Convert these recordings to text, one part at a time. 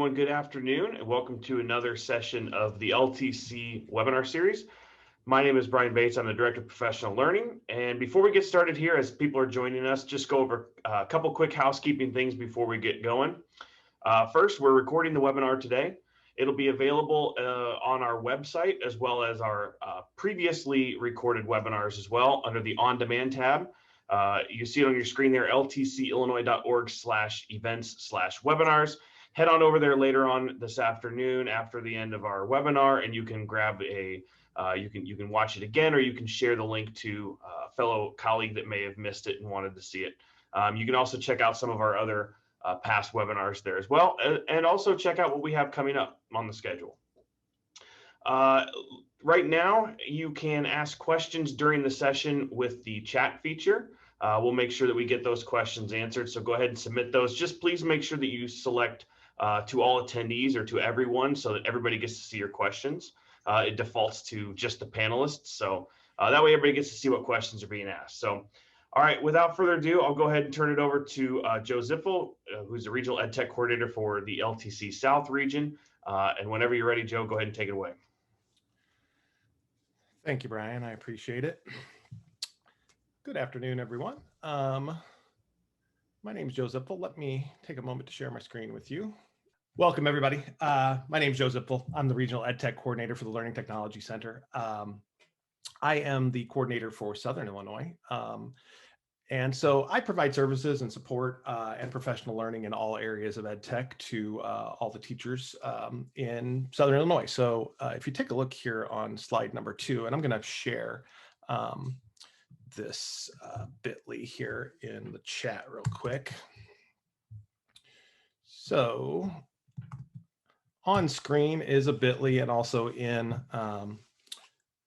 everyone. Good afternoon, and welcome to another session of the LTC webinar series. My name is Brian Bates. I'm the Director of Professional Learning. And before we get started here, as people are joining us, just go over a couple quick housekeeping things before we get going. First, we're recording the webinar today. It'll be available on our website as well as our previously recorded webinars as well under the On Demand tab. You see it on your screen there, ltcillinois.org/events/webinars. Head on over there later on this afternoon after the end of our webinar, and you can grab you can watch it again, or you can share the link to a fellow colleague that may have missed it and wanted to see it. You can also check out some of our other past webinars there as well, and also check out what we have coming up on the schedule. Right now, you can ask questions during the session with the chat feature. We'll make sure that we get those questions answered, so go ahead and submit those. Just please make sure that you select to all attendees or to everyone so that everybody gets to see your questions. It defaults to just the panelists, so that way everybody gets to see what questions are being asked. So, all right, without further ado, I'll go ahead and turn it over to Joe Cipfl, who's the Regional Ed Tech Coordinator for the LTC South region. And whenever you're ready, Joe, go ahead and take it away. Thank you, Brian. I appreciate it. Good afternoon, everyone. My name is Joe Cipfl. Let me take a moment to share my screen with you. Welcome, everybody. My name is Joe Cipfl. I'm the Regional Ed Tech Coordinator for the Learning Technology Center. I am the coordinator for Southern Illinois. And so I provide services and support and professional learning in all areas of ed tech to all the teachers in Southern Illinois. So if you take a look here on slide number 2, and I'm going to share this bit.ly here in the chat real quick. So on screen is a bit.ly, and also in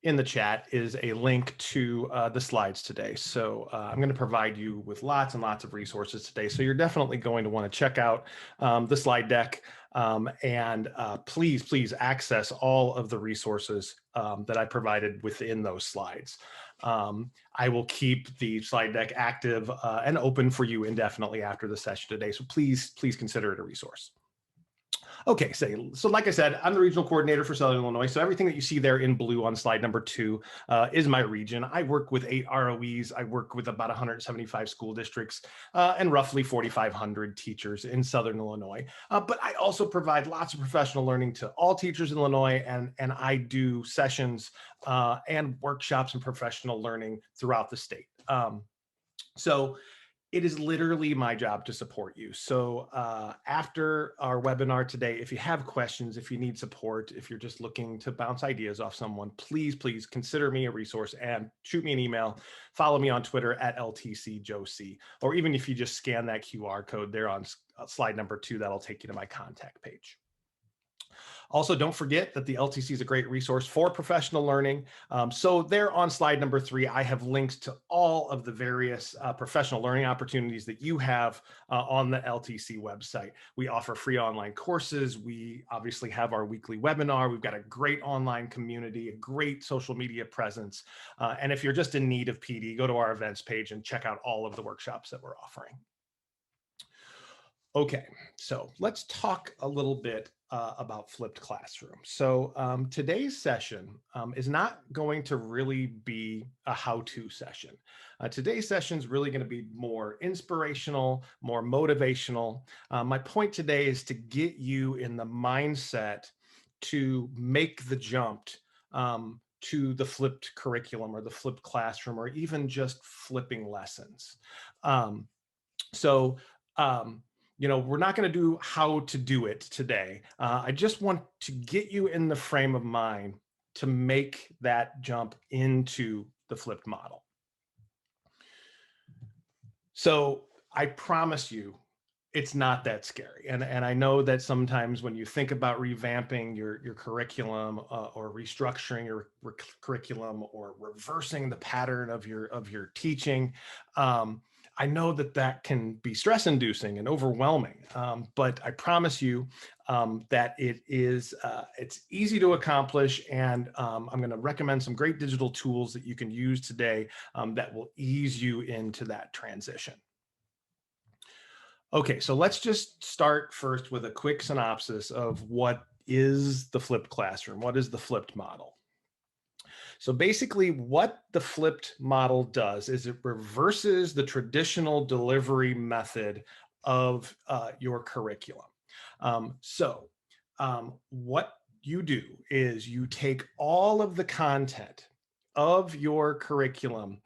the chat is a link to the slides today. So I'm going to provide you with lots and lots of resources today. So you're definitely going to want to check out the slide deck and please access all of the resources that I provided within those slides. I will keep the slide deck active and open for you indefinitely after the session today. So please consider it a resource. Okay, so like I said, I'm the regional coordinator for Southern Illinois. So everything that you see there in blue on slide number 2 is my region. I work with 8 ROEs. I work with about 175 school districts and roughly 4,500 teachers in Southern Illinois. But I also provide lots of professional learning to all teachers in Illinois, and I do sessions and workshops and professional learning throughout the state. So it is literally my job to support you. So after our webinar today, if you have questions, if you need support, if you're just looking to bounce ideas off someone, please consider me a resource and shoot me an email. Follow me on Twitter at LTCJoeC, or even if you just scan that QR code there on slide number 2, that'll take you to my contact page. Also, don't forget that the LTC is a great resource for professional learning. So there on slide number 3, I have links to all of the various professional learning opportunities that you have on the LTC website. We offer free online courses. We obviously have our weekly webinar. We've got a great online community, a great social media presence. And if you're just in need of PD, go to our events page and check out all of the workshops that we're offering. Okay, so let's talk a little bit about flipped classroom. So today's session is not going to really be a how-to session. Today's session is really going to be more inspirational, more motivational. My point today is to get you in the mindset to make the jump to the flipped curriculum or the flipped classroom, or even just flipping lessons. You know, we're not going to do how to do it today. I just want to get you in the frame of mind to make that jump into the flipped model. So I promise you, it's not that scary. And I know that sometimes when you think about revamping your curriculum or restructuring your curriculum or reversing the pattern of your teaching, I know that can be stress inducing and overwhelming, but I promise you that it's easy to accomplish. And I'm going to recommend some great digital tools that you can use today that will ease you into that transition. Okay, so let's just start first with a quick synopsis of what is the flipped classroom. What is the flipped model? So basically what the flipped model does is it reverses the traditional delivery method of your curriculum. What you do is you take all of the content of your curriculum,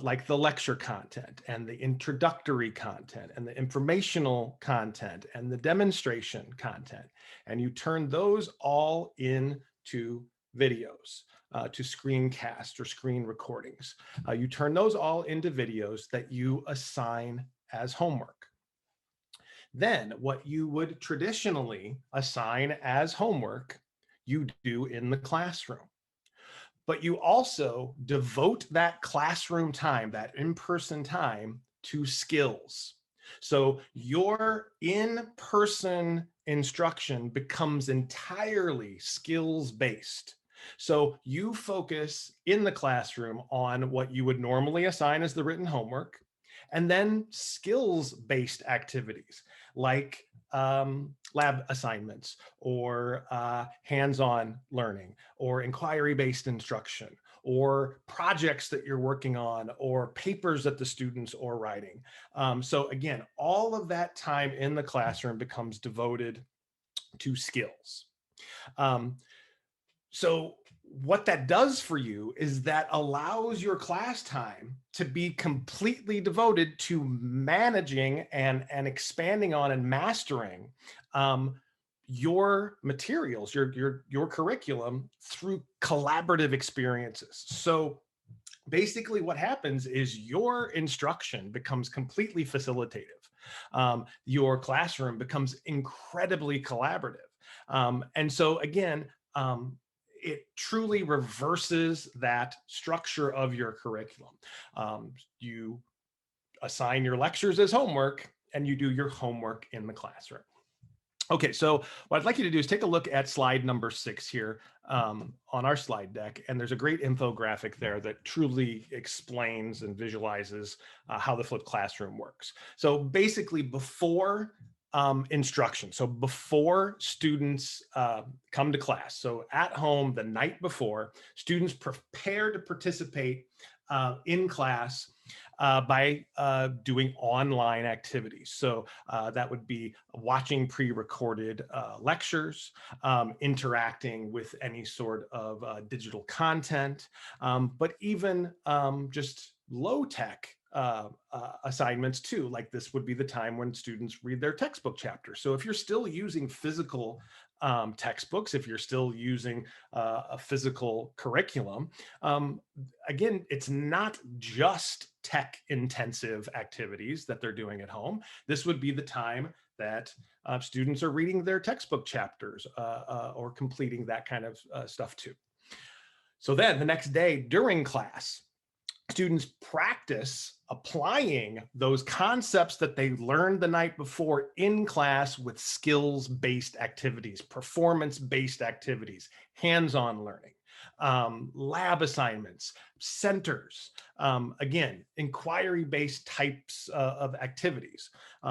like the lecture content and the introductory content and the informational content and the demonstration content, and you turn those all into videos, to screencast or screen recordings. You turn those all into videos that you assign as homework. Then what you would traditionally assign as homework, you do in the classroom. But you also devote that classroom time, that in-person time, to skills. So your in-person instruction becomes entirely skills-based. So you focus in the classroom on what you would normally assign as the written homework, and then skills-based activities like lab assignments or hands-on learning or inquiry-based instruction or projects that you're working on or papers that the students are writing. So again, all of that time in the classroom becomes devoted to skills. So what that does for you is that allows your class time to be completely devoted to managing and expanding on and mastering your materials, your curriculum through collaborative experiences. So basically what happens is your instruction becomes completely facilitative. Your classroom becomes incredibly collaborative. And so again, it truly reverses that structure of your curriculum. You assign your lectures as homework and you do your homework in the classroom. Okay, so what I'd like you to do is take a look at slide number 6 here on our slide deck. And there's a great infographic there that truly explains and visualizes how the flipped classroom works. So basically before instruction, so before students come to class, so at home the night before, students prepare to participate in class by doing online activities. So that would be watching pre-recorded lectures, interacting with any sort of digital content, but even just low-tech assignments too. Like this would be the time when students read their textbook chapter. So if you're still using physical textbooks, if you're still using a physical curriculum, again, it's not just tech intensive activities that they're doing at home. This would be the time that students are reading their textbook chapters or completing that kind of stuff too. So then the next day during class, students practice applying those concepts that they learned the night before in class with skills-based activities, performance-based activities, hands-on learning, lab assignments, centers, again, inquiry-based types of activities.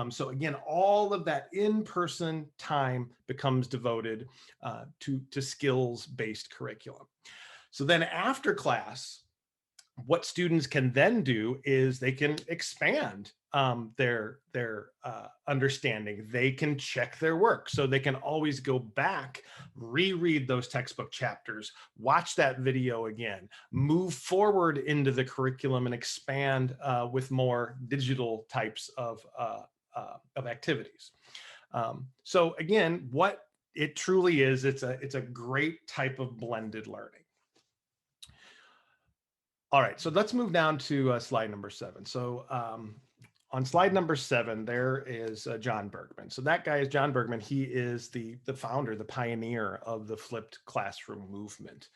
So again, all of that in-person time becomes devoted to skills-based curriculum. So then after class, what students can then do is they can expand their understanding. They can check their work. So they can always go back, reread those textbook chapters, watch that video again, move forward into the curriculum and expand with more digital types of activities. So again, what it truly is, it's a great type of blended learning. All right, so let's move down to slide number 7. So on slide number 7, there is John Bergman. So that guy is John Bergman. He is the founder, the pioneer of the flipped classroom movement.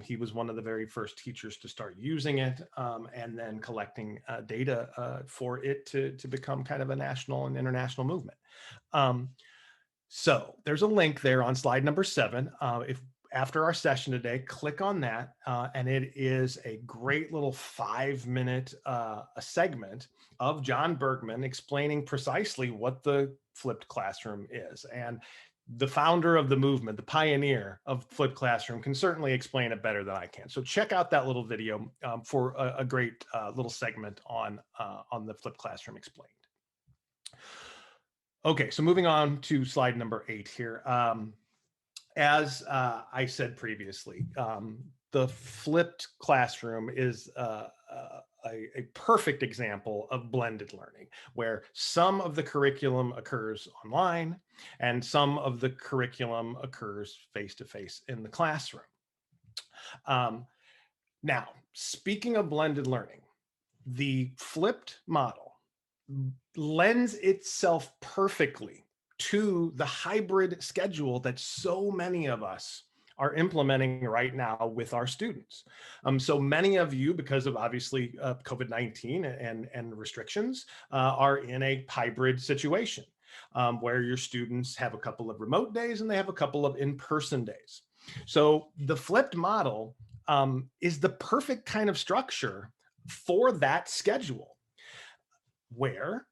He was one of the very first teachers to start using it and then collecting data for it to become kind of a national and international movement. So there's a link there on slide number 7. after our session today, click on that, and it is a great little 5-minute segment of John Bergman explaining precisely what the flipped classroom is. And the founder of the movement, the pioneer of flipped classroom, can certainly explain it better than I can. So check out that little video for a great little segment on the flipped classroom explained. Okay, so moving on to slide number 8 here. As I said previously, the flipped classroom is a perfect example of blended learning, where some of the curriculum occurs online and some of the curriculum occurs face-to-face in the classroom. Now, speaking of blended learning, the flipped model lends itself perfectly to the hybrid schedule that so many of us are implementing right now with our students. So many of you, because of obviously COVID-19 and restrictions, are in a hybrid situation where your students have a couple of remote days and they have a couple of in-person days. So the flipped model is the perfect kind of structure for that schedule, where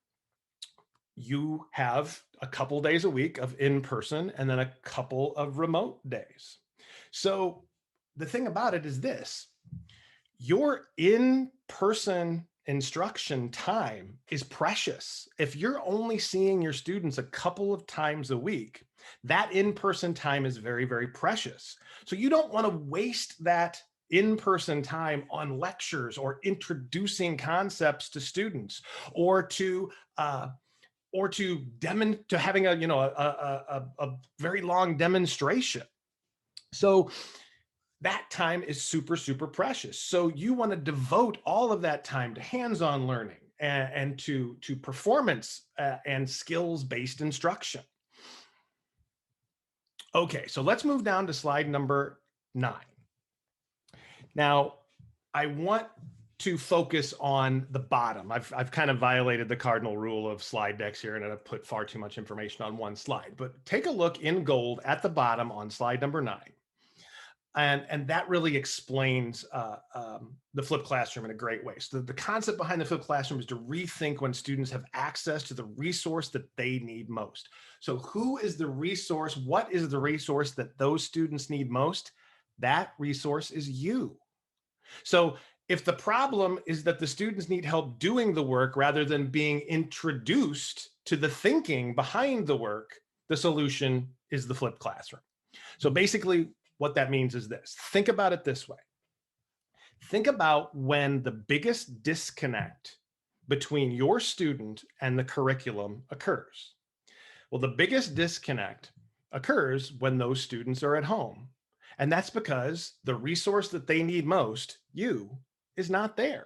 you have a couple days a week of in-person and then a couple of remote days. So the thing about it is this: your in-person instruction time is precious. If you're only seeing your students a couple of times a week, that in-person time is very, very precious. So you don't want to waste that in-person time on lectures or introducing concepts to students, or to having a very long demonstration. So that time is super, super precious. So you want to devote all of that time to hands-on learning and to performance and skills-based instruction. Okay, so let's move down to slide number 9. Now, I want to focus on the bottom. I've kind of violated the cardinal rule of slide decks here, and I've put far too much information on one slide. But take a look in gold at the bottom on slide number 9. And that really explains the flipped classroom in a great way. So the concept behind the flipped classroom is to rethink when students have access to the resource that they need most. So who is the resource? What is the resource that those students need most? That resource is you. So if the problem is that the students need help doing the work rather than being introduced to the thinking behind the work, the solution is the flipped classroom. So basically, what that means is this. Think about it this way. Think about when the biggest disconnect between your student and the curriculum occurs. Well, the biggest disconnect occurs when those students are at home. And that's because the resource that they need most, you, is not there.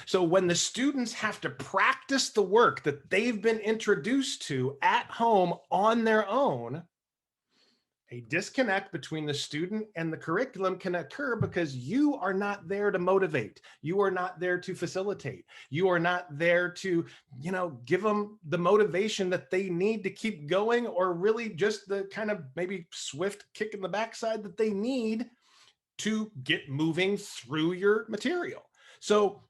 So when the students have to practice the work that they've been introduced to at home on their own, a disconnect between the student and the curriculum can occur because you are not there to motivate. You are not there to facilitate. You are not there to, give them the motivation that they need to keep going, or really just the kind of maybe swift kick in the backside that they need to get moving through your material. So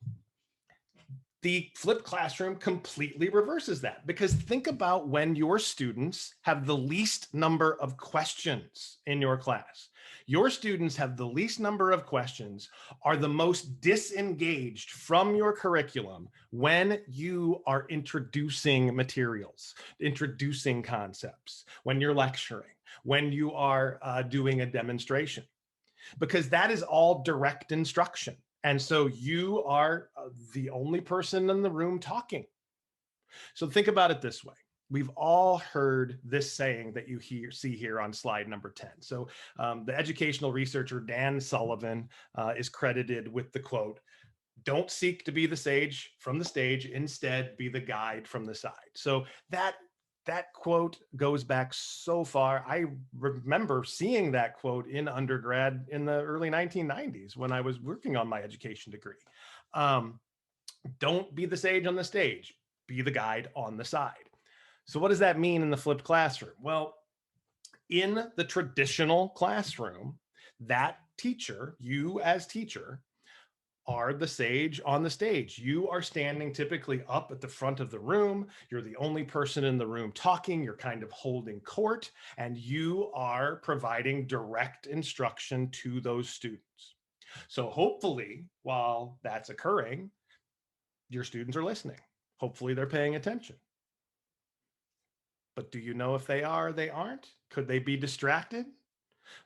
the flipped classroom completely reverses that, because think about when your students have the least number of questions in your class. Your students have the least number of questions, are the most disengaged from your curriculum when you are introducing materials, introducing concepts, when you're lecturing, when you are doing a demonstration, because that is all direct instruction. And so you are the only person in the room talking. So think about it this way. We've all heard this saying that you see here on slide number 10. So the educational researcher Dan Sullivan is credited with the quote, "Don't seek to be the sage from the stage, instead be the guide from the side." So that quote goes back so far. I remember seeing that quote in undergrad in the early 1990s when I was working on my education degree. Don't be the sage on the stage, be the guide on the side. So what does that mean in the flipped classroom? Well, in the traditional classroom, that teacher, you as teacher, are the sage on the stage. You are standing typically up at the front of the room. You're the only person in the room talking. You're kind of holding court, and you are providing direct instruction to those students. So hopefully, while that's occurring, your students are listening. Hopefully they're paying attention. But do you know if they are or they aren't? Could they be distracted?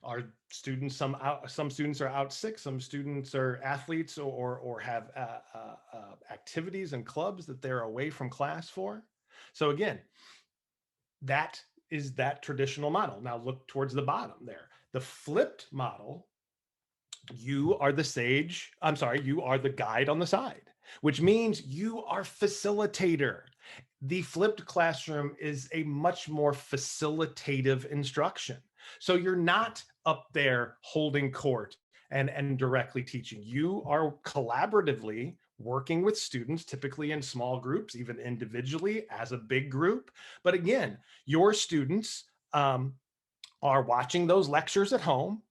Are students, some students are out sick, some students are athletes or have activities and clubs that they're away from class for. So again, that is that traditional model. Now look towards the bottom there. The flipped model, you are the sage, I'm sorry, you are the guide on the side, which means you are facilitator. The flipped classroom is a much more facilitative instruction. So you're not up there holding court and directly teaching. You are collaboratively working with students, typically in small groups, even individually as a big group. But again, your students are watching those lectures at home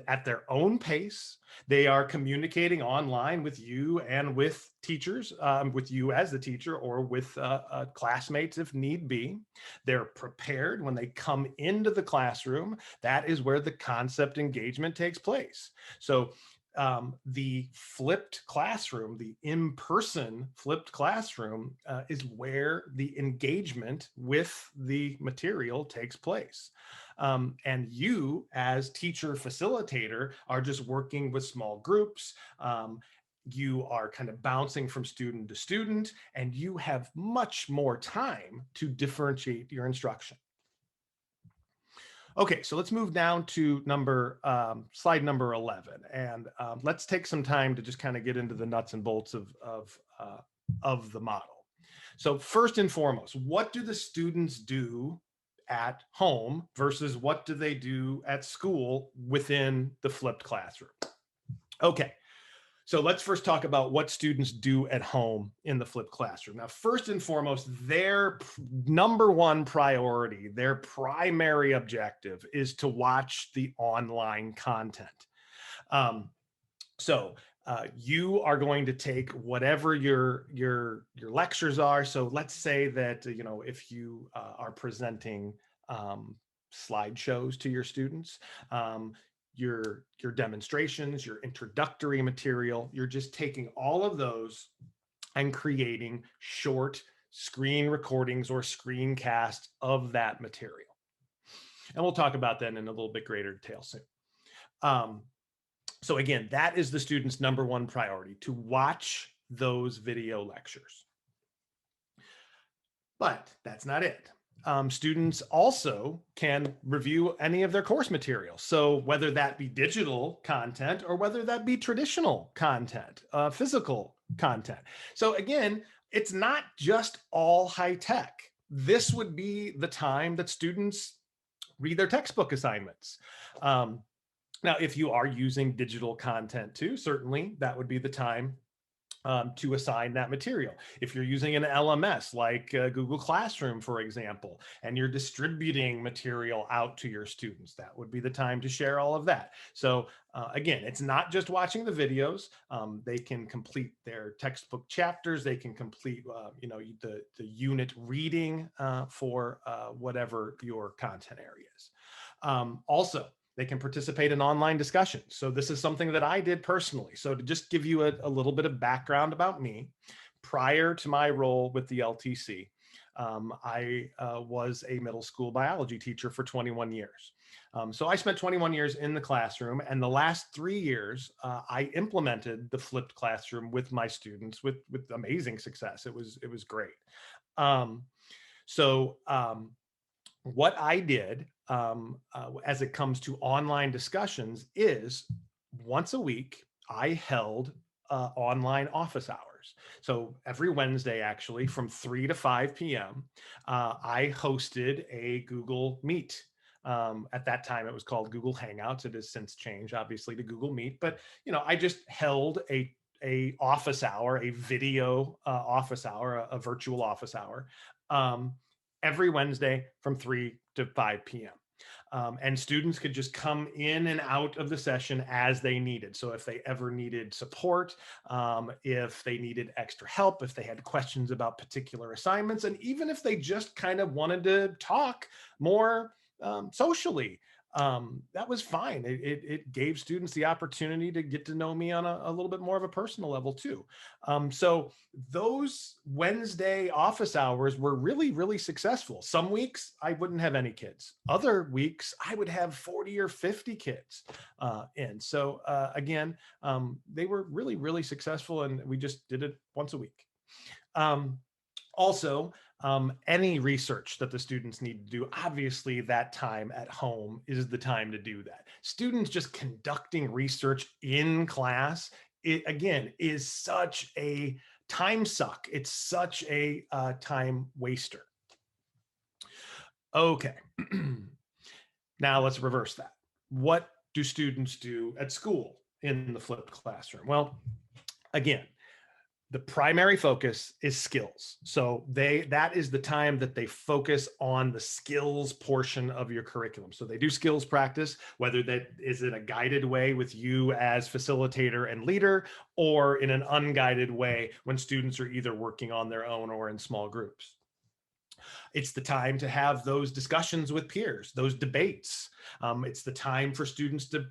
at their own pace. They are communicating online with you and with teachers, with you as the teacher or with classmates if need be. They're prepared when they come into the classroom. That is where the concept engagement takes place. So the flipped classroom, the in-person flipped classroom is where the engagement with the material takes place. And you as teacher facilitator are just working with small groups. You are kind of bouncing from student to student, and you have much more time to differentiate your instruction. Okay, so let's move down to slide number 11, and let's take some time to just kind of get into the nuts and bolts of the model. So first and foremost, what do the students do at home versus what do they do at school within the flipped classroom? Okay, so let's first talk about what students do at home in the flipped classroom. Now, first and foremost, their number one priority, their primary objective is to watch the online content. You are going to take whatever your lectures are. So let's say that, if you are presenting slideshows to your students, your demonstrations, your introductory material, you're just taking all of those and creating short screen recordings or screencasts of that material. And we'll talk about that in a little bit greater detail soon. So again, that is the student's number one priority, to watch those video lectures. But that's not it. Students also can review any of their course material. So whether that be digital content or whether that be traditional content, physical content. So again, it's not just all high tech. This would be the time that students read their textbook assignments. Now, if you are using digital content too, certainly that would be the time to assign that material. If you're using an LMS like Google Classroom, for example, and you're distributing material out to your students, that would be the time to share all of that. So again, it's not just watching the videos. They can complete their textbook chapters. They can complete, the unit reading for whatever your content area is. Also, they can participate in online discussions. So this is something that I did personally. So to just give you a little bit of background about me, prior to my role with the LTC, I was a middle school biology teacher for 21 years. So I spent 21 years in the classroom, and the last 3 years, I implemented the flipped classroom with my students with amazing success. It was great. What I did as it comes to online discussions is once a week, I held online office hours. So every Wednesday, actually, from 3 to 5 p.m., I hosted a Google Meet. At that time, it was called Google Hangouts. It has since changed, obviously, to Google Meet. But, I just held a office hour, a video office hour, a virtual office hour, every Wednesday from 3 to 5 p.m. And students could just come in and out of the session as they needed. So if they ever needed support, if they needed extra help, if they had questions about particular assignments, and even if they just kind of wanted to talk more socially, that was fine. It gave students the opportunity to get to know me on a little bit more of a personal level too. So those Wednesday office hours were really, really successful. Some weeks I wouldn't have any kids. Other weeks I would have 40 or 50 kids in. So again, they were really, really successful, and we just did it once a week. Also, any research that the students need to do, obviously that time at home is the time to do that. Students just conducting research in class, it again is such a time suck. It's such a time waster. Okay, now let's reverse that. What do students do at school in the flipped classroom? Well, again, the primary focus is skills. So that is the time that they focus on the skills portion of your curriculum. So they do skills practice, whether that is in a guided way with you as facilitator and leader, or in an unguided way when students are either working on their own or in small groups. It's the time to have those discussions with peers, those debates. It's the time for students to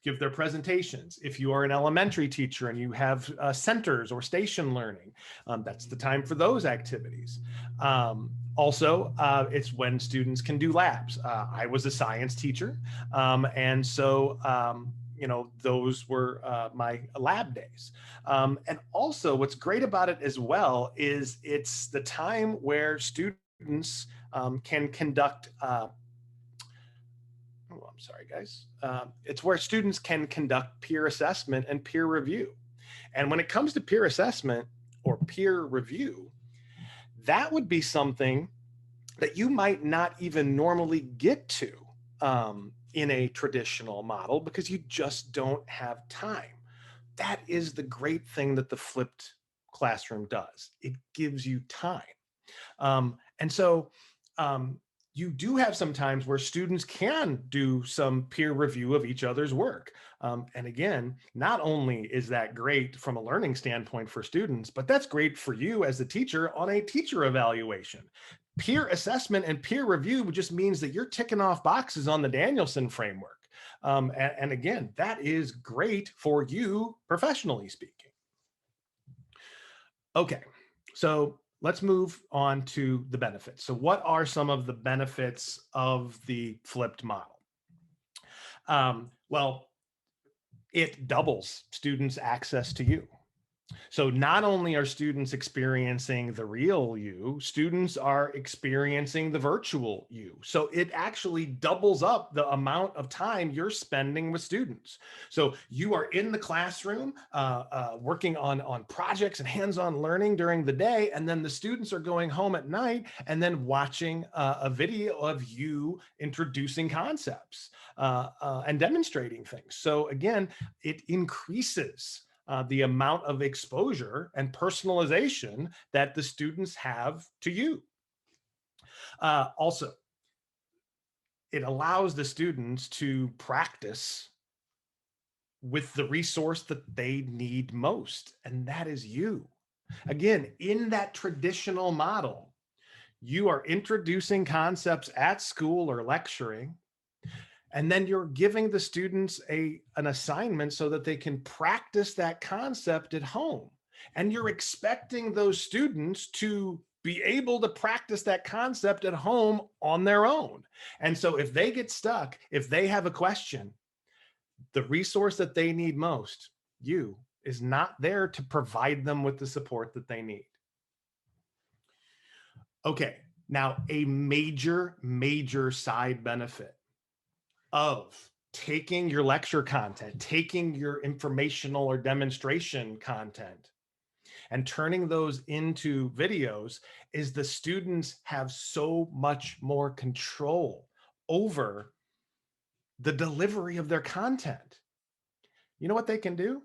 give their presentations. If you are an elementary teacher and you have centers or station learning, that's the time for those activities. Also, it's when students can do labs. I was a science teacher, and so those were my lab days. And also what's great about it as well is it's the time where students can conduct I'm sorry, guys. It's where students can conduct peer assessment and peer review. And when it comes to peer assessment or peer review, that would be something that you might not even normally get to in a traditional model because you just don't have time. That is the great thing that the flipped classroom does. It gives you time. And so you do have some times where students can do some peer review of each other's work. And again, not only is that great from a learning standpoint for students, but that's great for you as the teacher on a teacher evaluation. Peer assessment and peer review just means that you're ticking off boxes on the Danielson framework. And again, that is great for you professionally speaking. Okay, so let's move on to the benefits. So what are some of the benefits of the flipped model? Well, it doubles students' access to you. So not only are students experiencing the real you, students are experiencing the virtual you. So it actually doubles up the amount of time you're spending with students. So you are in the classroom working on projects and hands-on learning during the day, and then the students are going home at night and then watching a video of you introducing concepts and demonstrating things. So again, it increases the amount of exposure and personalization that the students have to you. Also, it allows the students to practice with the resource that they need most, and that is you. Again, in that traditional model, you are introducing concepts at school or lecturing, and then you're giving the students an assignment so that they can practice that concept at home. And you're expecting those students to be able to practice that concept at home on their own. And so if they get stuck, if they have a question, the resource that they need most, you, is not there to provide them with the support that they need. Okay, now a major side benefit of taking your lecture content, taking your informational or demonstration content, and turning those into videos is the students have so much more control over the delivery of their content. You know what they can do?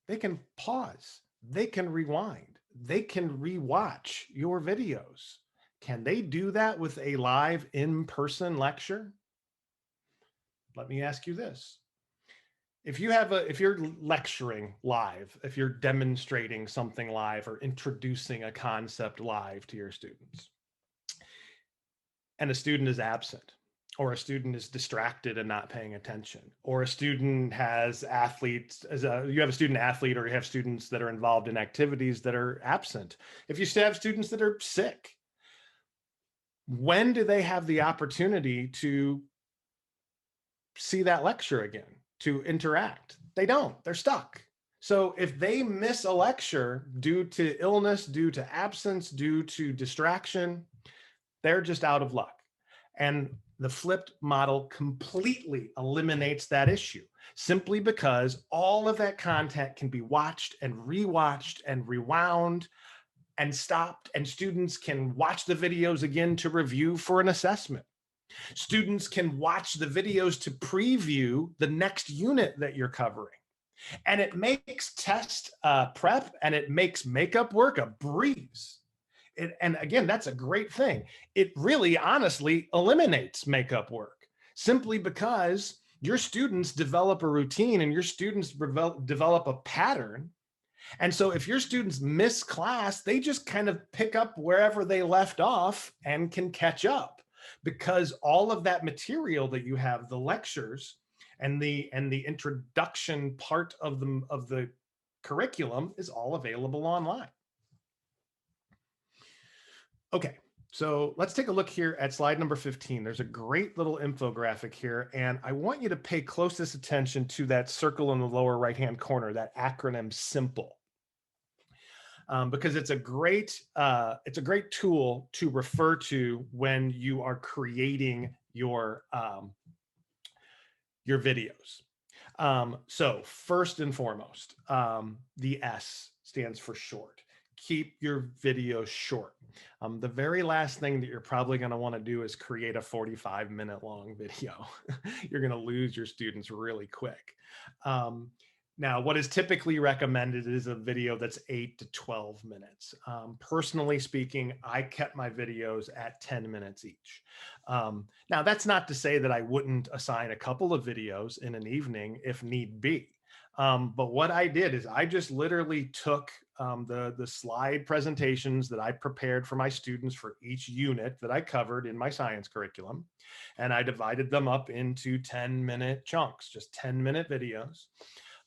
They can pause, they can rewind, they can rewatch your videos. Can they do that with a live in-person lecture? let me ask you this. If you're lecturing live, if you're demonstrating something live or introducing a concept live to your students, and a student is absent, or a student is distracted and not paying attention, or a student has athletes, you have a student athlete, or you have students that are involved in activities that are absent. If you still have students that are sick, when do they have the opportunity to see that lecture again, to interact? They don't, they're stuck. So if they miss a lecture due to illness, due to absence, due to distraction, they're just out of luck. And the flipped model completely eliminates that issue, simply because all of that content can be watched and rewatched and rewound and stopped, and students can watch the videos again to review for an assessment. Students can watch the videos to preview the next unit that you're covering. And it makes test prep and it makes makeup work a breeze. And again, that's a great thing. It really honestly eliminates makeup work, simply because your students develop a routine and your students develop a pattern. And so if your students miss class, they just kind of pick up wherever they left off and can catch up, because all of that material that you have, the lectures and the introduction part of the curriculum, is all available online. Okay, so let's take a look here at slide number 15. There's a great little infographic here, and I want you to pay closest attention to that circle in the lower right-hand corner, that acronym Cipfl. Because it's a great tool to refer to when you are creating your videos. So first and foremost, the S stands for short. Keep your videos short. The very last thing that you're probably going to want to do is create a 45-minute long video. You're going to lose your students really quick. Now, what is typically recommended is a video that's 8 to 12 minutes. Personally speaking, I kept my videos at 10 minutes each. Now, that's not to say that I wouldn't assign a couple of videos in an evening if need be. But what I did is I just literally took the slide presentations that I prepared for my students for each unit that I covered in my science curriculum, and I divided them up into 10-minute chunks, just 10-minute videos.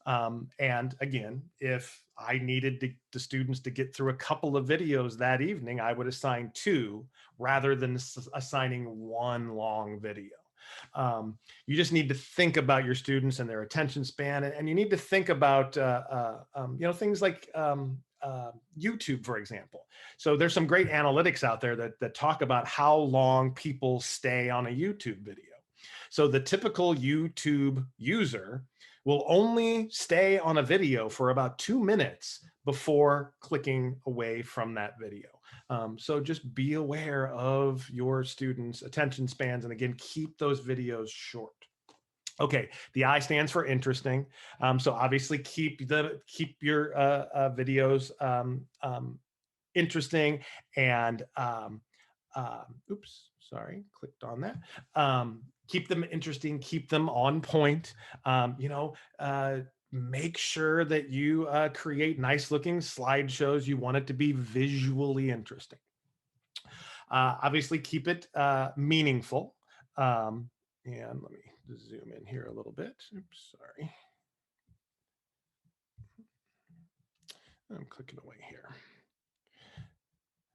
And again, if I needed the students to get through a couple of videos that evening, I would assign 2 rather than assigning 1 long video. You just need to think about your students and their attention span, and you need to think about things like YouTube, for example. So there's some great analytics out there that talk about how long people stay on a YouTube video. So the typical YouTube user will only stay on a video for about 2 minutes before clicking away from that video. So just be aware of your students' attention spans, and again, keep those videos short. Okay, the I stands for interesting. So obviously keep your videos interesting, and oops, sorry, clicked on that. Keep them interesting, keep them on point. Make sure that you create nice looking slideshows. You want it to be visually interesting. Obviously keep it meaningful. And let me zoom in here a little bit. Oops, sorry. I'm clicking away here.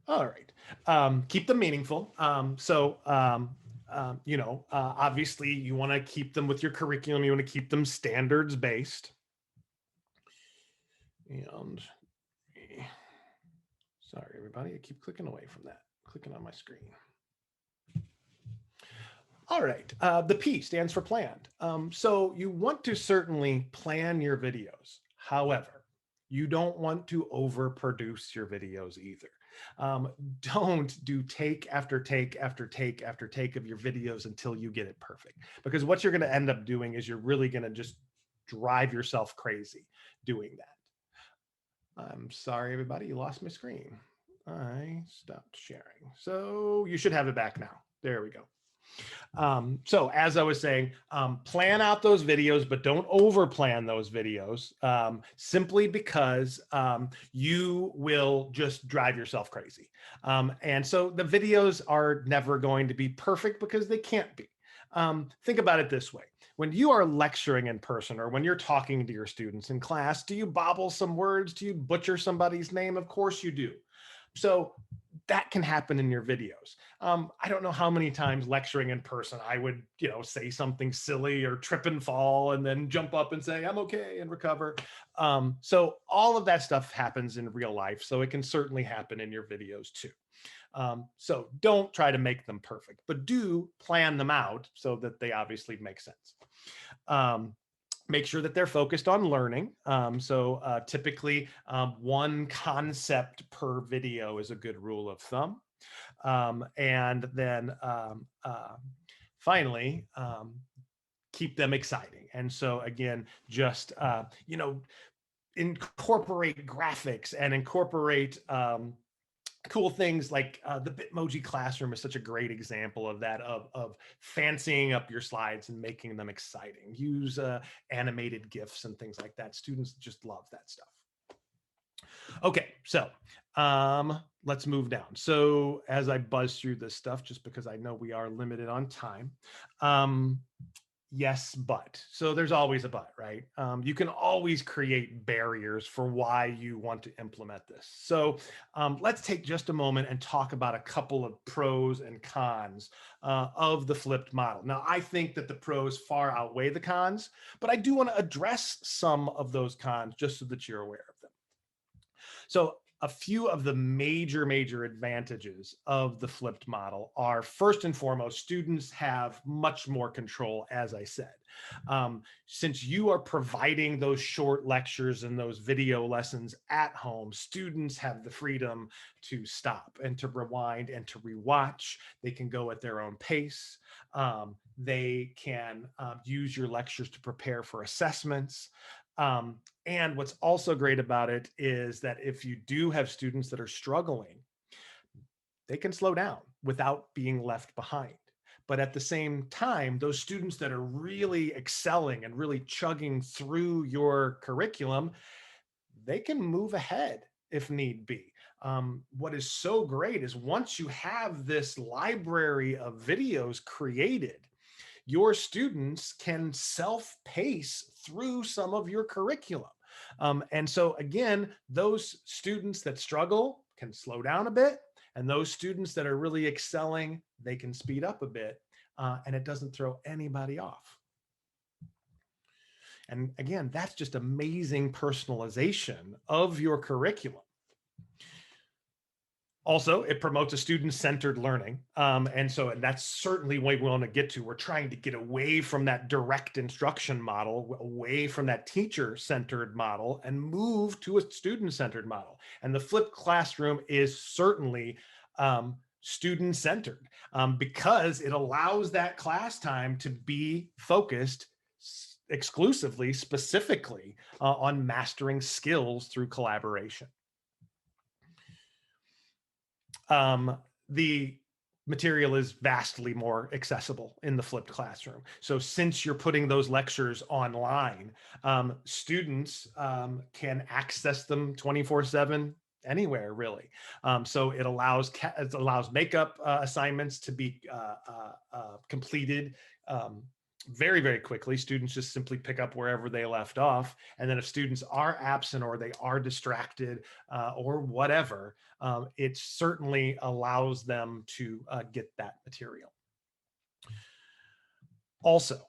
All right. Keep them meaningful. Obviously you want to keep them with your curriculum. You want to keep them standards based. And sorry, everybody, I keep clicking away from that, clicking on my screen. All right, the P stands for planned. So you want to certainly plan your videos. However, you don't want to overproduce your videos either. Don't do take after take after take after take of your videos until you get it perfect. Because what you're going to end up doing is you're really going to just drive yourself crazy doing that. I'm sorry, everybody, you lost my screen. I stopped sharing. So you should have it back now. There we go. So as I was saying, plan out those videos, but don't over plan those videos, simply because you will just drive yourself crazy. And so the videos are never going to be perfect because they can't be. Think about it this way. When you are lecturing in person or when you're talking to your students in class, do you bobble some words? Do you butcher somebody's name? Of course you do. So that can happen in your videos. I don't know how many times lecturing in person, I would, say something silly or trip and fall and then jump up and say, I'm okay, and recover. So all of that stuff happens in real life. So it can certainly happen in your videos too. So don't try to make them perfect, but do plan them out so that they obviously make sense. Make sure that they're focused on learning. Typically, one concept per video is a good rule of thumb. And then finally, keep them exciting. And so again, just, incorporate graphics and incorporate cool things like the Bitmoji classroom is such a great example of that, of fancying up your slides and making them exciting. Use animated GIFs and things like that. Students just love that stuff. Okay, so let's move down. So as I buzz through this stuff, just because I know we are limited on time, yes, but. So there's always a but, right? You can always create barriers for why you want to implement this. So let's take just a moment and talk about a couple of pros and cons of the flipped model. Now, I think that the pros far outweigh the cons, but I do want to address some of those cons just so that you're aware of them. So a few of the major advantages of the flipped model are, first and foremost, students have much more control, as I said. Since you are providing those short lectures and those video lessons at home, students have the freedom to stop and to rewind and to rewatch. They can go at their own pace. They can use your lectures to prepare for assessments. And what's also great about it is that if you do have students that are struggling, they can slow down without being left behind. But at the same time, those students that are really excelling and really chugging through your curriculum, they can move ahead if need be. What is so great is once you have this library of videos created, your students can self-pace through some of your curriculum. And so again, those students that struggle can slow down a bit, and those students that are really excelling, they can speed up a bit, and it doesn't throw anybody off. And again, that's just amazing personalization of your curriculum. Also, it promotes a student-centered learning. And that's certainly what we want to get to. We're trying to get away from that direct instruction model, away from that teacher-centered model, and move to a student-centered model. And the flipped classroom is certainly student-centered because it allows that class time to be focused exclusively, specifically on mastering skills through collaboration. The material is vastly more accessible in the flipped classroom. So since you're putting those lectures online, students can access them 24/7 anywhere, really. So it allows makeup assignments to be completed very quickly. Students just simply pick up wherever they left off. And then if students are absent or they are distracted or whatever, it certainly allows them to get that material. Also,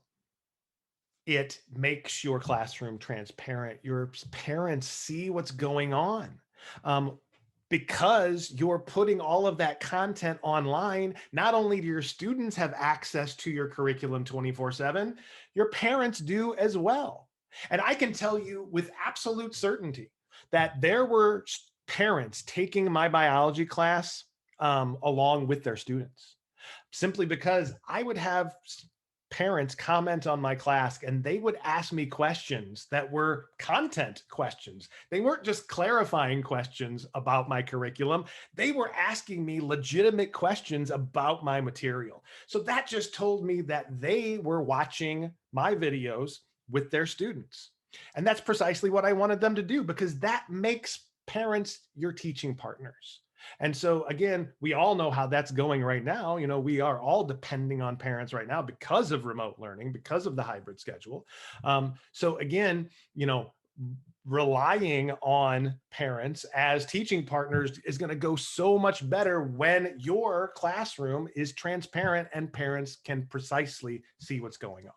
it makes your classroom transparent. Your parents see what's going on. Because you're putting all of that content online, not only do your students have access to your curriculum 24/7, your parents do as well. And I can tell you with absolute certainty that there were parents taking my biology class along with their students, simply because I would have parents comment on my class, and they would ask me questions that were content questions. They weren't just clarifying questions about my curriculum. They were asking me legitimate questions about my material. So that just told me that they were watching my videos with their students. And that's precisely what I wanted them to do, because that makes parents your teaching partners. And so again, we all know how that's going right now. You know, we are all depending on parents right now because of remote learning, because of the hybrid schedule. So again, you know, relying on parents as teaching partners is going to go so much better when your classroom is transparent and parents can precisely see what's going on.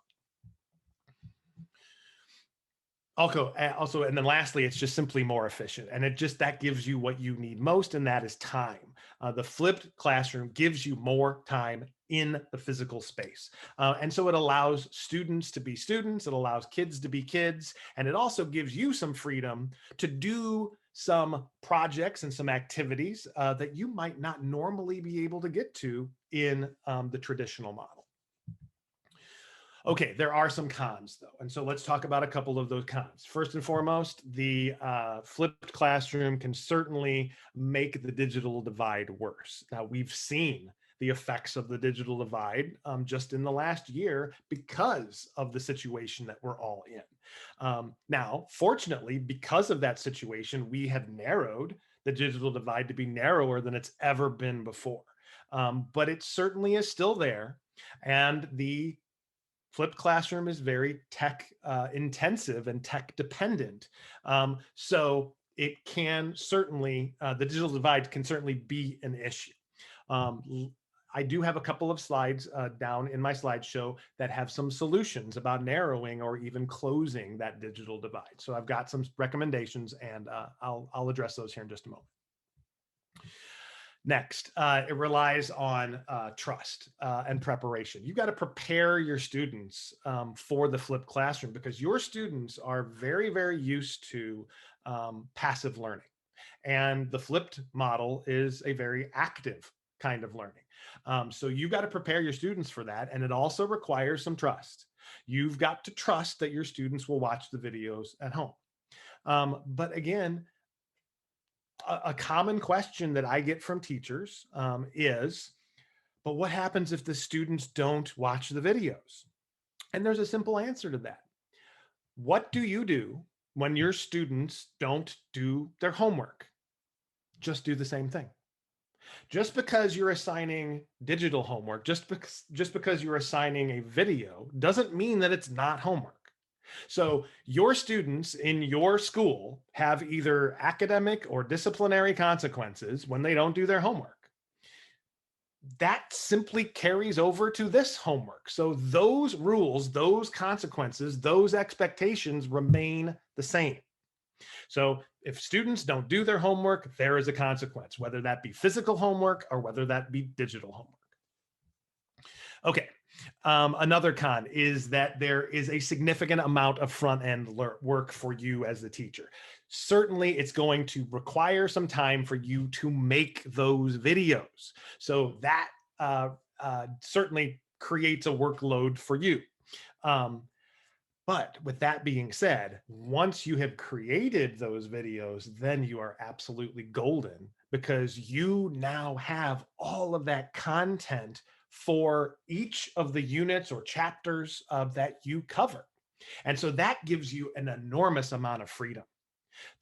Also, and then lastly, it's just simply more efficient, and that gives you what you need most, and that is time. The flipped classroom gives you more time in the physical space, and so it allows students to be students, it allows kids to be kids, and it also gives you some freedom to do some projects and some activities that you might not normally be able to get to in the traditional model. Okay, there are some cons though. And so let's talk about a couple of those cons. First and foremost, the flipped classroom can certainly make the digital divide worse. Now, we've seen the effects of the digital divide just in the last year because of the situation that we're all in. Now, fortunately, because of that situation, we have narrowed the digital divide to be narrower than it's ever been before. But it certainly is still there. And the flipped classroom is very tech intensive and tech dependent. So it can certainly, the digital divide can certainly be an issue. I do have a couple of slides down in my slideshow that have some solutions about narrowing or even closing that digital divide. So I've got some recommendations, and I'll address those here in just a moment. Next, it relies on trust and preparation. You've got to prepare your students for the flipped classroom, because your students are very, very used to passive learning. And the flipped model is a very active kind of learning. So you've got to prepare your students for that. And it also requires some trust. You've got to trust that your students will watch the videos at home. But again, a common question that I get from teachers is, but what happens if the students don't watch the videos? And there's a simple answer to that. What do you do when your students don't do their homework? Just do the same thing. Just because you're assigning digital homework, just because you're assigning a video, doesn't mean that it's not homework. So your students in your school have either academic or disciplinary consequences when they don't do their homework. That simply carries over to this homework. So those rules, those consequences, those expectations remain the same. So if students don't do their homework, there is a consequence, whether that be physical homework or whether that be digital homework. Okay. Another con is that there is a significant amount of front-end work for you as the teacher. Certainly, it's going to require some time for you to make those videos. So that certainly creates a workload for you. But with that being said, once you have created those videos, then you are absolutely golden, because you now have all of that content for each of the units or chapters that you cover. And so that gives you an enormous amount of freedom.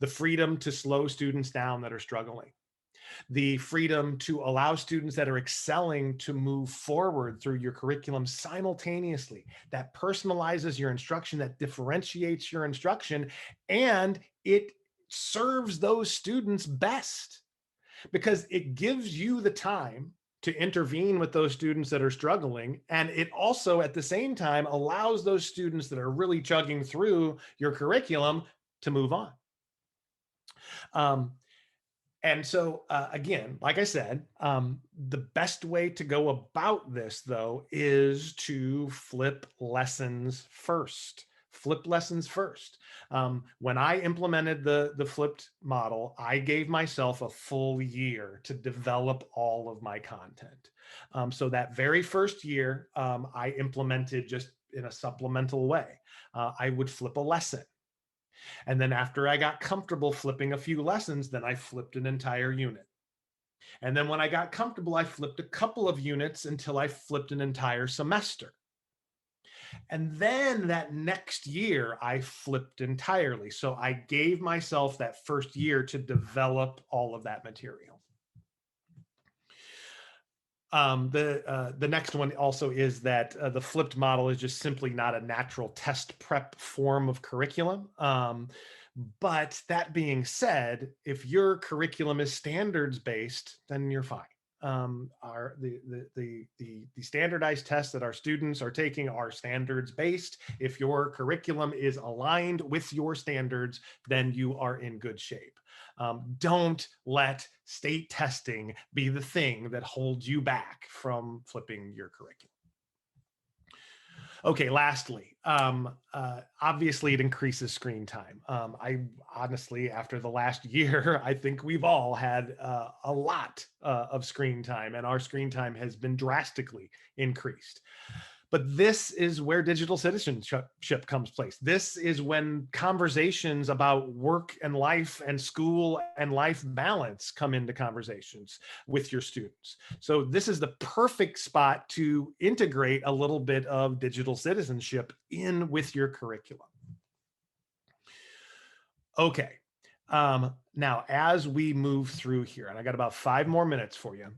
The freedom to slow students down that are struggling. The freedom to allow students that are excelling to move forward through your curriculum simultaneously. That personalizes your instruction, that differentiates your instruction, and it serves those students best, because it gives you the time to intervene with those students that are struggling. And it also, at the same time, allows those students that are really chugging through your curriculum to move on. And so, again, like I said, the best way to go about this, though, is to flip lessons first. flip lessons first. When I implemented the flipped model, I gave myself a full year to develop all of my content. So that very first year, I implemented just in a supplemental way. I would flip a lesson. And then after I got comfortable flipping a few lessons, then I flipped an entire unit. And then when I got comfortable, I flipped a couple of units until I flipped an entire semester. And then that next year, I flipped entirely. So I gave myself that first year to develop all of that material. The next one also is that the flipped model is just simply not a natural test prep form of curriculum. But that being said, if your curriculum is standards based, then you're fine. The standardized tests that our students are taking are standards based. If your curriculum is aligned with your standards, then you are in good shape. Don't let state testing be the thing that holds you back from flipping your curriculum. Okay, lastly, obviously it increases screen time. I honestly, after the last year, I think we've all had a lot of screen time, and our screen time has been drastically increased. But this is where digital citizenship comes place. This is when conversations about work and life and school and life balance come into conversations with your students. So this is the perfect spot to integrate a little bit of digital citizenship in with your curriculum. Okay. Now, as we move through here, and I got about 5 more minutes for you.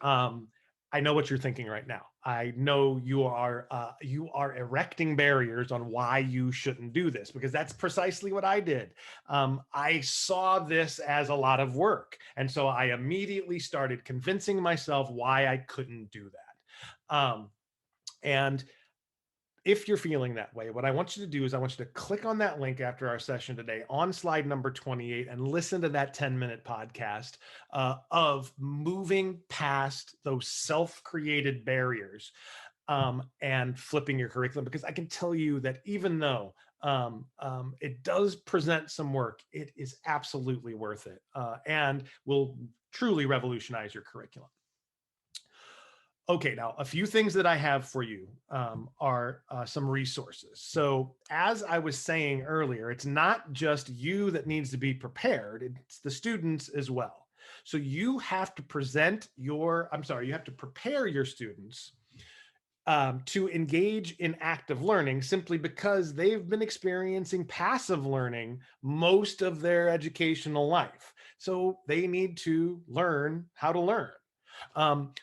I know what you're thinking right now. I know you are erecting barriers on why you shouldn't do this, because that's precisely what I did. I saw this as a lot of work, and so I immediately started convincing myself why I couldn't do that. And if you're feeling that way, what I want you to do is I want you to click on that link after our session today on slide number 28 and listen to that 10-minute podcast of moving past those self-created barriers and flipping your curriculum. Because I can tell you that even though it does present some work, it is absolutely worth it and will truly revolutionize your curriculum. Okay, now a few things that I have for you are some resources. So as I was saying earlier, it's not just you that needs to be prepared, it's the students as well. So you have to you have to prepare your students to engage in active learning simply because they've been experiencing passive learning most of their educational life. So they need to learn how to learn.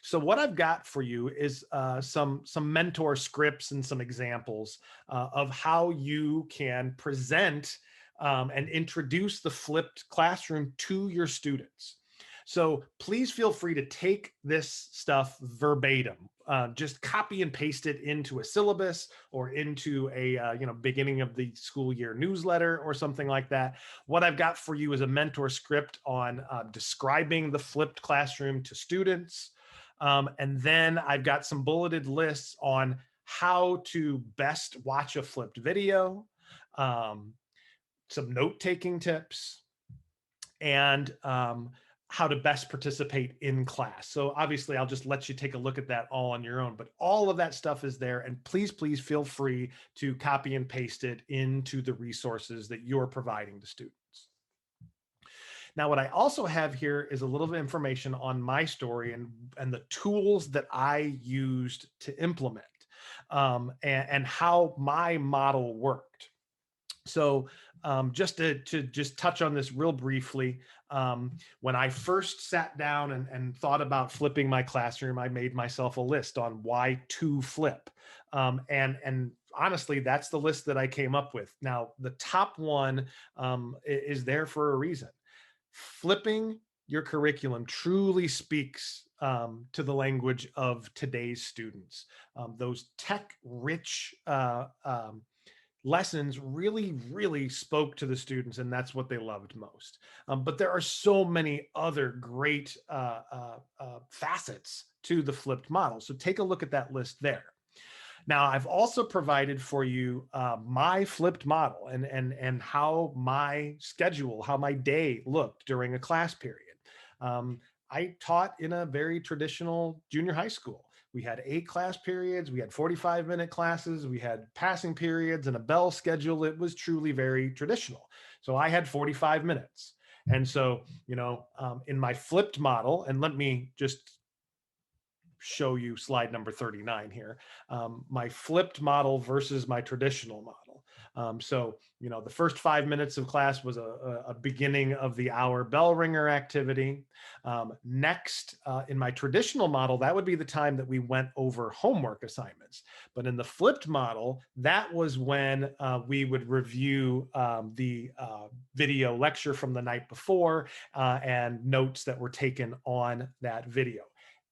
So what I've got for you is some mentor scripts and some examples of how you can present and introduce the flipped classroom to your students. So please feel free to take this stuff verbatim. Just copy and paste it into a syllabus or into a beginning of the school year newsletter or something like that. What I've got for you is a mentor script on describing the flipped classroom to students. And then I've got some bulleted lists on how to best watch a flipped video, some note-taking tips, and how to best participate in class. So obviously I'll just let you take a look at that all on your own, but all of that stuff is there. And please feel free to copy and paste it into the resources that you're providing to students. Now, what I also have here is a little bit of information on my story and the tools that I used to implement and how my model worked. So just to touch on this real briefly, when I first sat down and thought about flipping my classroom, I made myself a list on why to flip. And honestly, that's the list that I came up with. Now, the top one is there for a reason. Flipping your curriculum truly speaks to the language of today's students. Those tech-rich lessons really spoke to the students, and that's what they loved most. But there are so many other great facets to the flipped model. So take a look at that list there. Now, I've also provided for you my flipped model and how my schedule, how my day looked during a class period. I taught in a very traditional junior high school. We had 8 class periods, we had 45-minute classes, we had passing periods and a bell schedule. It was truly very traditional. So I had 45 minutes. And so, in my flipped model, and let me just show you slide number 39 here, my flipped model versus my traditional model. So, the first 5 minutes of class was a beginning of the hour bell ringer activity. Next, in my traditional model, that would be the time that we went over homework assignments. But in the flipped model, that was when we would review the video lecture from the night before and notes that were taken on that video.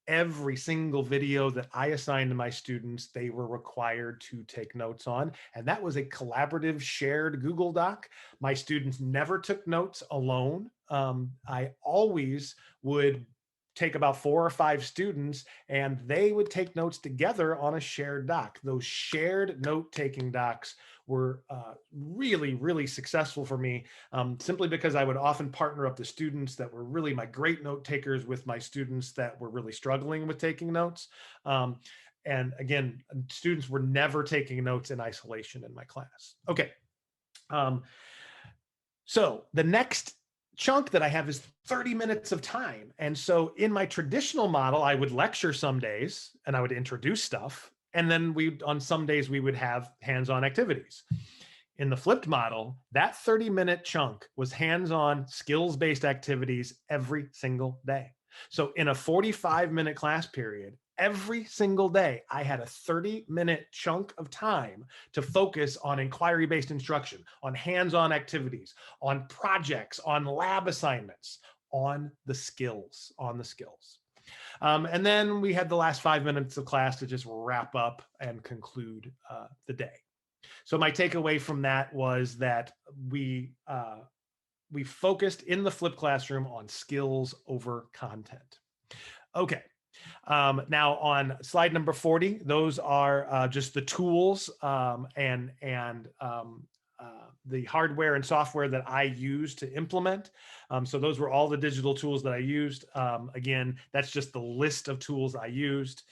Every single video that I assigned to my students, they were required to take notes on. And that was a collaborative shared Google Doc. My students never took notes alone. I always would take about 4 or 5 students and they would take notes together on a shared doc. Those shared note-taking docs were really, really successful for me, simply because I would often partner up the students that were really my great note takers with my students that were really struggling with taking notes. And again, students were never taking notes in isolation in my class. Okay. So the next chunk that I have is 30 minutes of time. And so in my traditional model, I would lecture some days and I would introduce stuff. And then on some days we would have hands-on activities. In the flipped model, that 30-minute chunk was hands-on skills-based activities every single day. So in a 45-minute class period, every single day, I had a 30-minute chunk of time to focus on inquiry-based instruction, on hands-on activities, on projects, on lab assignments, on the skills. And then we had the last 5 minutes of class to just wrap up and conclude the day. So my takeaway from that was that we focused in the flipped classroom on skills over content. Okay. Now on slide number 40, those are just the tools and the hardware and software that I used to implement. So those were all the digital tools that I used. Again, that's just the list of tools I used.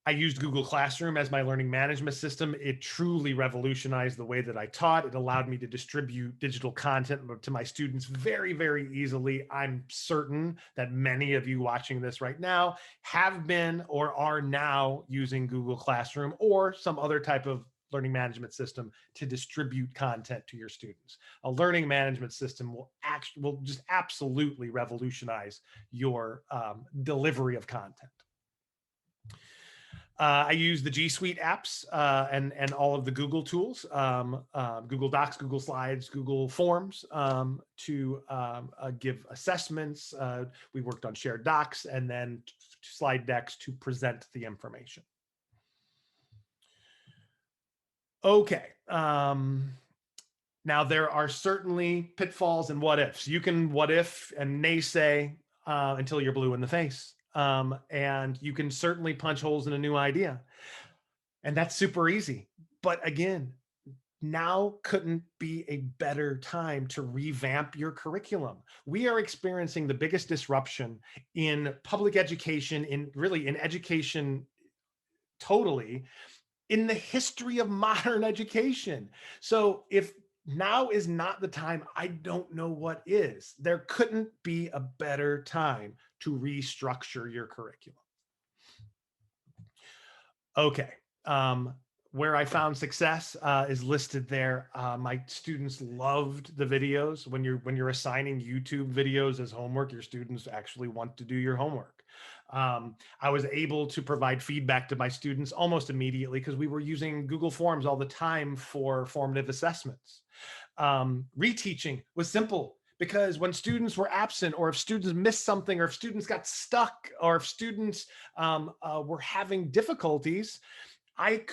I used Google Classroom as my learning management system. It truly revolutionized the way that I taught. It allowed me to distribute digital content to my students very, very easily. I'm certain that many of you watching this right now have been or are now using Google Classroom or some other type of learning management system to distribute content to your students. A learning management system will just absolutely revolutionize your delivery of content. I use the G Suite apps and all of the Google tools, Google Docs, Google Slides, Google Forms to give assessments. We worked on shared docs and then slide decks to present the information. Okay. Now there are certainly pitfalls and what ifs. You can what if and naysay until you're blue in the face. And you can certainly punch holes in a new idea. And that's super easy. But again, now couldn't be a better time to revamp your curriculum. We are experiencing the biggest disruption in public education, in education totally, in the history of modern education. So if now is not the time, I don't know what is. There couldn't be a better time to restructure your curriculum. Okay. Where I found success is listed there. My students loved the videos. When you're assigning YouTube videos as homework, your students actually want to do your homework. I was able to provide feedback to my students almost immediately because we were using Google Forms all the time for formative assessments. Reteaching was simple because when students were absent or if students missed something or if students got stuck or if students were having difficulties, I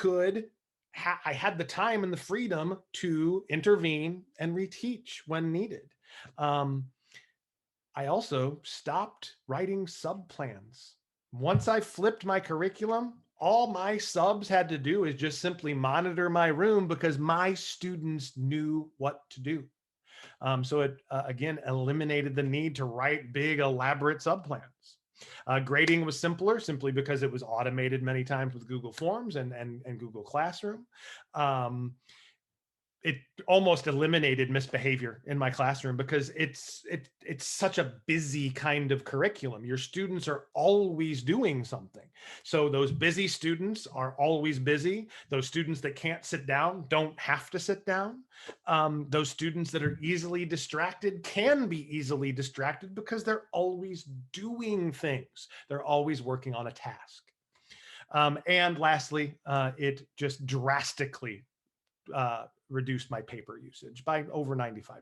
had the time and the freedom to intervene and reteach when needed. I also stopped writing sub-plans. Once I flipped my curriculum, all my subs had to do is just simply monitor my room because my students knew what to do. So it, again, eliminated the need to write big, elaborate subplans. Grading was simpler simply because it was automated many times with Google Forms and Google Classroom. It almost eliminated misbehavior in my classroom because it's such a busy kind of curriculum. Your students are always doing something. So those busy students are always busy. Those students that can't sit down don't have to sit down. Those students that are easily distracted can be easily distracted because they're always doing things. They're always working on a task. And lastly, it just drastically reduced my paper usage by over 95%.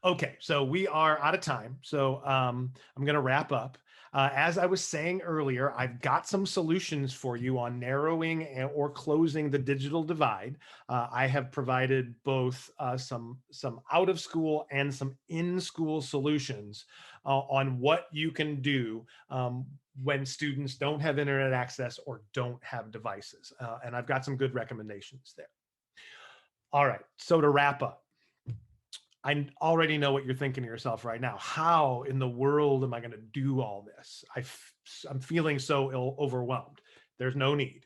Okay, so we are out of time. So I'm going to wrap up. As I was saying earlier, I've got some solutions for you on narrowing or closing the digital divide. I have provided both some out of school and some in school solutions on what you can do when students don't have internet access or don't have devices. And I've got some good recommendations there. All right, so to wrap up, I already know what you're thinking to yourself right now. How in the world am I going to do all this? I'm feeling so overwhelmed. There's no need.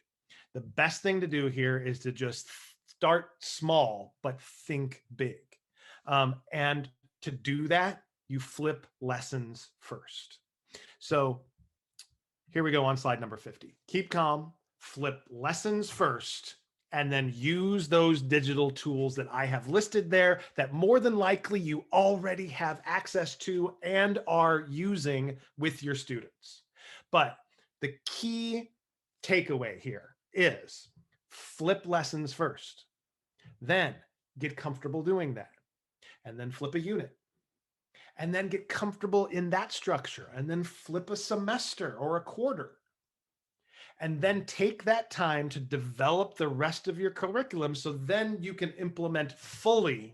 The best thing to do here is to just start small, but think big. And to do that, you flip lessons first. So here we go on slide number 50. Keep calm, flip lessons first, and then use those digital tools that I have listed there that more than likely you already have access to and are using with your students. But the key takeaway here is flip lessons first, then get comfortable doing that, and then flip a unit, and then get comfortable in that structure, and then flip a semester or a quarter. And then take that time to develop the rest of your curriculum so then you can implement fully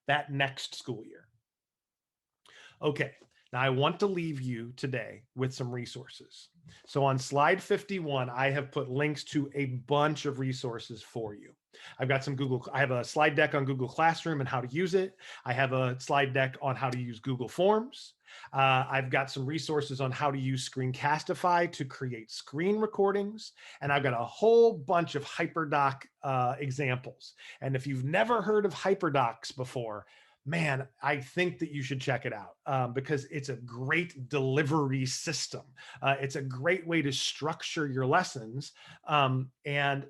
that next school year. Okay, now I want to leave you today with some resources. So on slide 51, I have put links to a bunch of resources for you. I've got I have a slide deck on Google Classroom and how to use it. I have a slide deck on how to use Google Forms. I've got some resources on how to use Screencastify to create screen recordings. And I've got a whole bunch of HyperDoc examples. And if you've never heard of HyperDocs before, man, I think that you should check it out because it's a great delivery system. It's a great way to structure your lessons. And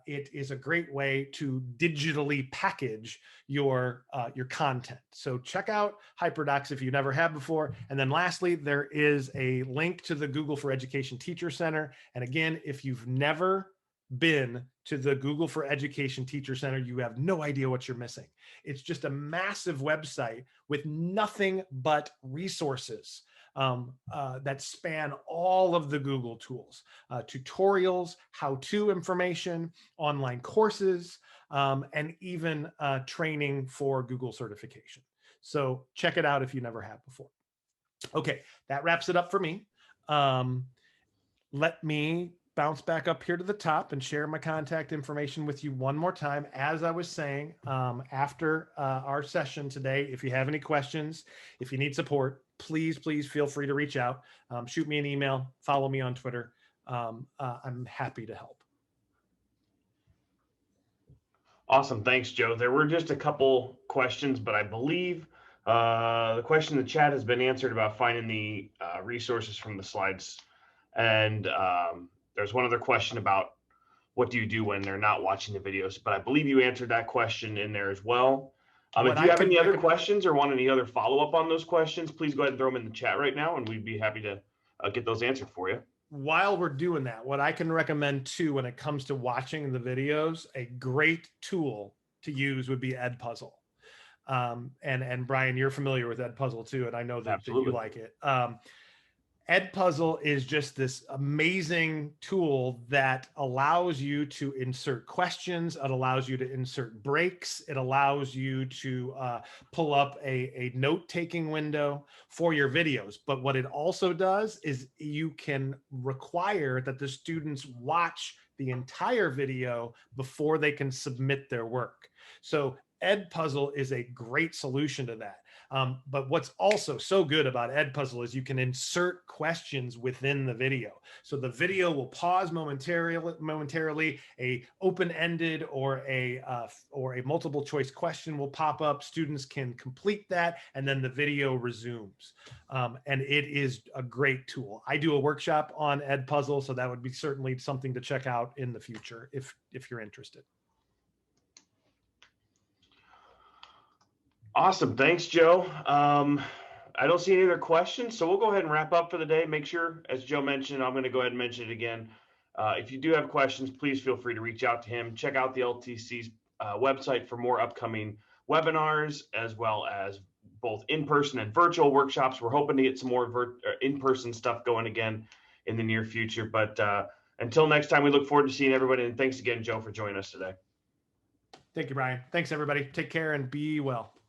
it is a great way to digitally package your content. So check out HyperDocs if you never have before. And then lastly, there is a link to the Google for Education Teacher Center. And again, if you've never been to the Google for Education Teacher Center, you have no idea what you're missing. It's just a massive website with nothing but resources that span all of the Google tools, tutorials, how-to information, online courses, and even training for Google certification. So check it out if you never have before. Okay, that wraps it up for me. Let me bounce back up here to the top and share my contact information with you one more time. As I was saying, after our session today, if you have any questions, if you need support, please feel free to reach out. Shoot me an email, follow me on Twitter. I'm happy to help. Awesome. Thanks, Joe. There were just a couple questions, but I believe the question in the chat has been answered about finding the resources from the slides. And there's one other question about what do you do when they're not watching the videos, but I believe you answered that question in there as well. If you have any other questions or want any other follow-up on those questions, please go ahead and throw them in the chat right now, and we'd be happy to get those answered for you. While we're doing that, what I can recommend too, when it comes to watching the videos, a great tool to use would be Edpuzzle. And Brian, you're familiar with Edpuzzle too, and I know that you like it. Edpuzzle is just this amazing tool that allows you to insert questions. It allows you to insert breaks. It allows you to pull up a note-taking window for your videos. But what it also does is you can require that the students watch the entire video before they can submit their work. So Edpuzzle is a great solution to that. But what's also so good about Edpuzzle is you can insert questions within the video. So the video will pause momentarily, a open-ended or a multiple choice question will pop up. Students can complete that, and then the video resumes. And it is a great tool. I do a workshop on Edpuzzle, so that would be certainly something to check out in the future if you're interested. Awesome. Thanks, Joe. I don't see any other questions, so we'll go ahead and wrap up for the day. Make sure, as Joe mentioned, I'm going to go ahead and mention it again. If you do have questions, please feel free to reach out to him. Check out the LTC's website for more upcoming webinars, as well as both in-person and virtual workshops. We're hoping to get some more in-person stuff going again in the near future. But until next time, we look forward to seeing everybody. And thanks again, Joe, for joining us today. Thank you, Brian. Thanks, everybody. Take care and be well.